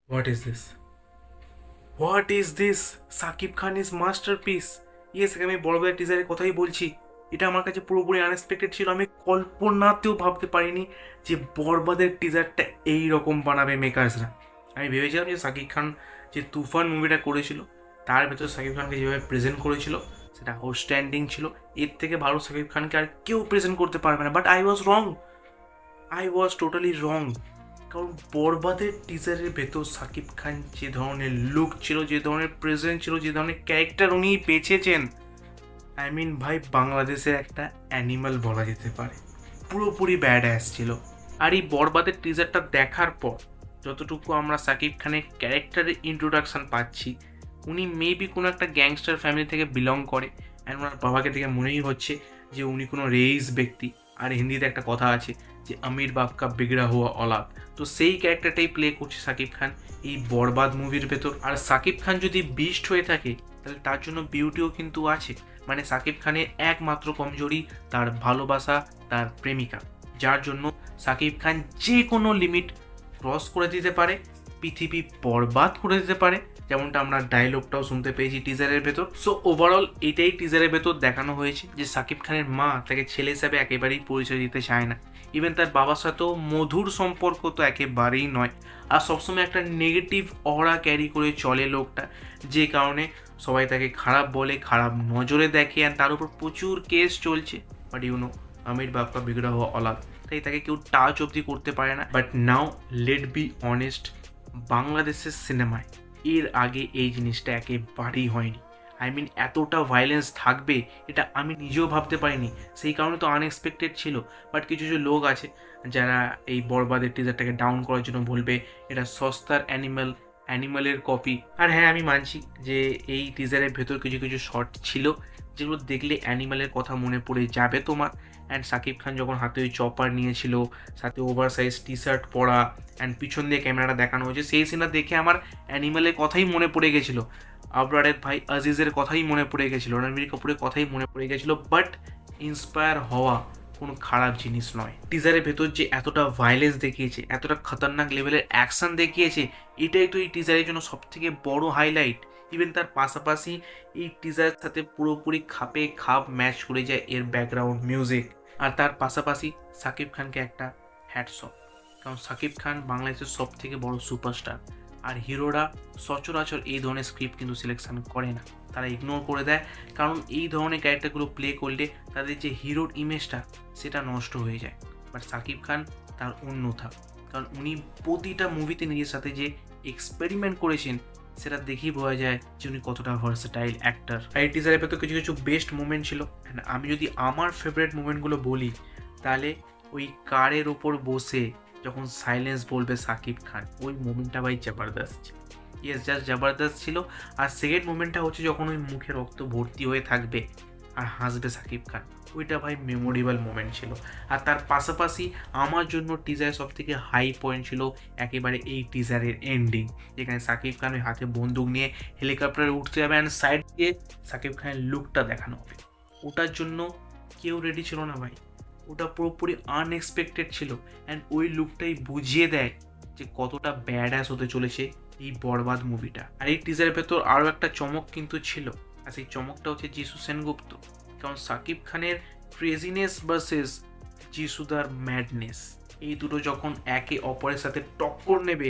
What is this? What is this? Shakib Khan is masterpiece. Yes, আমি বড় বড় টিজারের কথাই বলছি। এটা আমার কাছে পুরোপুরি আনএক্সপেক্টেড ছিল। আমি কল্পনাতেও ভাবতে পারিনি যে বরবাদের টিজারটা এই রকম বানাবে মেকার্সরা। আমি ভেবেছিলাম যে সাকিব খান যে তুফান মুভিটা করেছিল তার ভেতর সাকিব খানকে যেভাবে প্রেজেন্ট করেছিল সেটা আউটস্ট্যান্ডিং ছিল। এর থেকে ভালো সাকিব খানকে আর কেউ প্রেজেন্ট করতে পারবে না। বাট আই ওয়াজ টোটালি রং। কারণ বরবাদের টিজারের ভেতর সাকিব খান যে ধরনের লুক ছিল, যে ধরনের প্রেজেন্ট ছিল, যে ধরনের ক্যারেক্টার উনি বেঁচেছেন, ভাই বাংলাদেশের একটা অ্যানিমাল বলা যেতে পারে। পুরোপুরি ব্যাড অ্যাস ছিল। আর এই বরবাদের টিজারটা দেখার পর যতটুকু আমরা সাকিব খানের ক্যারেক্টারের ইন্ট্রোডাকশান পাচ্ছি, উনি মেবি কোনো একটা গ্যাংস্টার ফ্যামিলি থেকে বিলং করে। অ্যান্ড ওনার বাবাকে দেখে মনেই হচ্ছে যে উনি কোনো রেইস ব্যক্তি। আর হিন্দিতে একটা কথা আছে যে আমির বাপ কা বিগড়া হুয়া অলাদ। তো সেই ক্যারেক্টারটাই প্লে করছে সাকিব খান এই বরবাদ মুভির ভেতর। আর সাকিব খান যদি বিস্ট হয়ে থাকে তাহলে তার জন্য বিউটিও কিন্তু আছে। সাকিব খানের একমাত্র কমজোরি তার ভালোবাসা, তার প্রেমিকা, যার জন্য সাকিব খান যে কোনো লিমিট ক্রস করে দিতে পারে, পৃথিবী বরবাদ করে দিতে পারে, যেমনটা আমরা ডায়লগটাও শুনতে পেয়েছি টিজারের ভেতর। সো ওভারঅল এটাই টিজারের ভেতর দেখানো হয়েছে যে সাকিব খানের মা তাকে ছেলে হিসাবে একেবারেই পরিচয় দিতে চায় না। ইভেন তার বাবার সাথেও মধুর সম্পর্ক তো একেবারেই নয়। আর সবসময় একটা নেগেটিভ অরা ক্যারি করে চলে লোকটা, যে কারণে সবাই তাকে খারাপ বলে, খারাপ নজরে দেখে। আর তার উপর প্রচুর কেস চলছে। বাট আমির বাপ কা বিগড়া হওয়া অলাদ, তাই তাকে কেউ টাচ অবধি করতে পারে না। But now let be honest, বাংলাদেশের সিনেমায় এর আগে এই জিনিসটা একেবারেই হয়নি। এতটা ভায়োলেন্স থাকবে এটা আমি নিজেও ভাবতে পারিনি। সেই কারণে তো আনএক্সপেক্টেড ছিল। বাট কিছু কিছু লোক আছে যারা এই বরবাদের টিজারটাকে ডাউন করার জন্য বলবে এটা সস্তার অ্যানিমালের কপি। আর হ্যাঁ, আমি মানছি যে এই টিজারের ভেতর কিছু কিছু শর্ট ছিল যেগুলো দেখলে অ্যানিমালের কথা মনে পড়ে যাবে তোমার। অ্যান্ড সাকিব খান যখন হাতে ওই চপার নিয়েছিল, সাথে ওভার সাইজ টি শার্ট পরা, অ্যান্ড পিছন দিয়ে ক্যামেরাটা দেখানো হয়েছে, সেই সিনটা দেখে আমার অ্যানিমালের কথাই মনে পড়ে গেছিলো। আবরারের ভাই আজিজের কথাই মনে পড়ে গেছিলো, রণবীর কাপুরের কথাই মনে পড়ে গেছিলো। বাট ইন্সপায়ার হওয়া কোনো খারাপ জিনিস নয়। টিজারের ভেতর যে এতটা ভায়োলেন্স দেখিয়েছে, এতটা খতরনাক লেভেলের অ্যাকশন দেখিয়েছে, এটাই তো এই টিজারের জন্য সবথেকে বড় হাইলাইট। ইভেন তার পাশাপাশি এই টিজারের সাথে পুরোপুরি খাপে খাপ ম্যাচ করে যায় এর ব্যাকগ্রাউন্ড মিউজিক। আর তার পাশাপাশি সাকিব খানকে একটা হ্যাটস অফ, কারণ সাকিব খান বাংলাদেশের সব থেকে বড় সুপারস্টার। আর হিরোরা সচরাচর এই ধরনের স্ক্রিপ্ট কিন্তু সিলেকশন করে না, তারা ইগনোর করে দেয়। কারণ এই ধরনের ক্যারেক্টারগুলো প্লে করলে তাদের যে হিরোর ইমেজটা সেটা নষ্ট হয়ে যায়। বাট সাকিব খান তার অন্যথা, কারণ উনি প্রতিটা মুভিতে নিজের সাথে যে এক্সপেরিমেন্ট করেছেন সেটা দেখেই বোঝা যায় যে উনি কতটা ভার্সেটাইল অ্যাক্টার। আর এই টিজারের ভেতর কিছু কিছু বেস্ট মুভমেন্ট ছিল। অ্যান্ড আমি যদি আমার ফেভারিট মুভমেন্টগুলো বলি তাহলে ওই কারের ওপর বসে যখন সাইলেন্স বলবে সাকিব খান, ওই মুভমেন্টটা ভাই জবরদস্ত, ইয়েস জাস্ট জবরদস্ত ছিল। আর সেকেন্ড মুভমেন্টটা হচ্ছে যখন ওই মুখে রক্ত ভর্তি হয়ে থাকবে আর হাসবে সাকিব খান, ওইটা ভাই মেমোরেবল মোমেন্ট ছিল। আর তার পাশাপাশি আমার জন্য টিজারের সব থেকে হাই পয়েন্ট ছিল একেবারে এই টিজারের এন্ডিং, যেখানে সাকিব খান ওই হাতে বন্দুক নিয়ে হেলিকপ্টারে উঠতে যাবে অ্যান্ড সাইড দিয়ে সাকিব খানের লুকটা দেখানো হবে। ওটার জন্য কেউ রেডি ছিল না ভাই, ওটা পুরোপুরি আনএক্সপেক্টেড ছিল। অ্যান্ড ওই লুকটাই বুঝিয়ে দেয় যে কতটা ব্যাড অ্যাস হতে চলেছে এই বরবাদ মুভিটা। আর এই টিজারের ভেতর আরও একটা চমক কিন্তু ছিল, আর সেই চমকটা হচ্ছে যিশু সেনগুপ্ত। কারণ সাকিব খানের ক্রেজিনেস ভার্সেস যিশুদার ম্যাডনেস, এই দুটো যখন একে অপরের সাথে টক্কর নেবে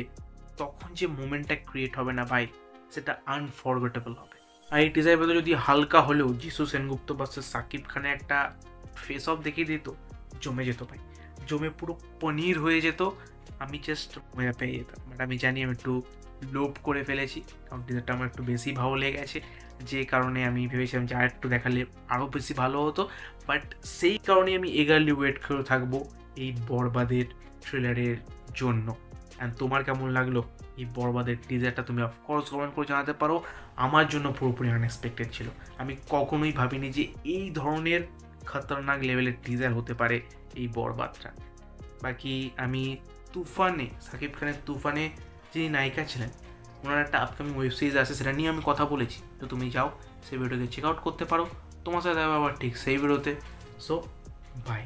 তখন যে মোমেন্টটা ক্রিয়েট হবে না ভাই, সেটা আনফরগেটেবল হবে। আর এই টিজারের ভেতর যদি হালকা হলেও যিশু সেনগুপ্ত ভার্সেস সাকিব খানে একটা ফেস অফ দেখিয়ে দিত, জমে যেত ভাই, জমে পুরো পনির হয়ে যেত। আমি জাস্ট মজা পেয়ে যেতাম। বাট আমি জানি আমি একটু লোভ করে ফেলেছি, কারণ টিজারটা আমার একটু বেশি ভালো লেগেছে, যে কারণে আমি ভেবেছিলাম যে আর একটু দেখালে আরও বেশি ভালো হতো। বাট সেই কারণে আমি এগারলি ওয়েট করে থাকবো এই বরবাদের ট্রেলারের জন্য। অ্যান্ড তোমার কেমন লাগলো এই বরবাদের টিজারটা তুমি অফকোর্স কমেন্ট করে জানাতে পারো। আমার জন্য পুরোপুরি আনএক্সপেক্টেড ছিল। আমি কখনোই ভাবিনি যে এই ধরনের খতরনাক লেভেলের টিজার হতে পারে এই বরবাদটা। বাকি আমি সাকিব খানের তুফানে যিনি নায়িকা ছিলেন, ওনার একটা আপকামিং ওয়েব সিরিজ আছে, সেটা নিয়ে আমি কথা বলেছি। তো তুমি যাও সেই ভিডিওকে চেক আউট করতে পারো। তোমার সাথে আবার ঠিক সেই ভিডিওতে। So by.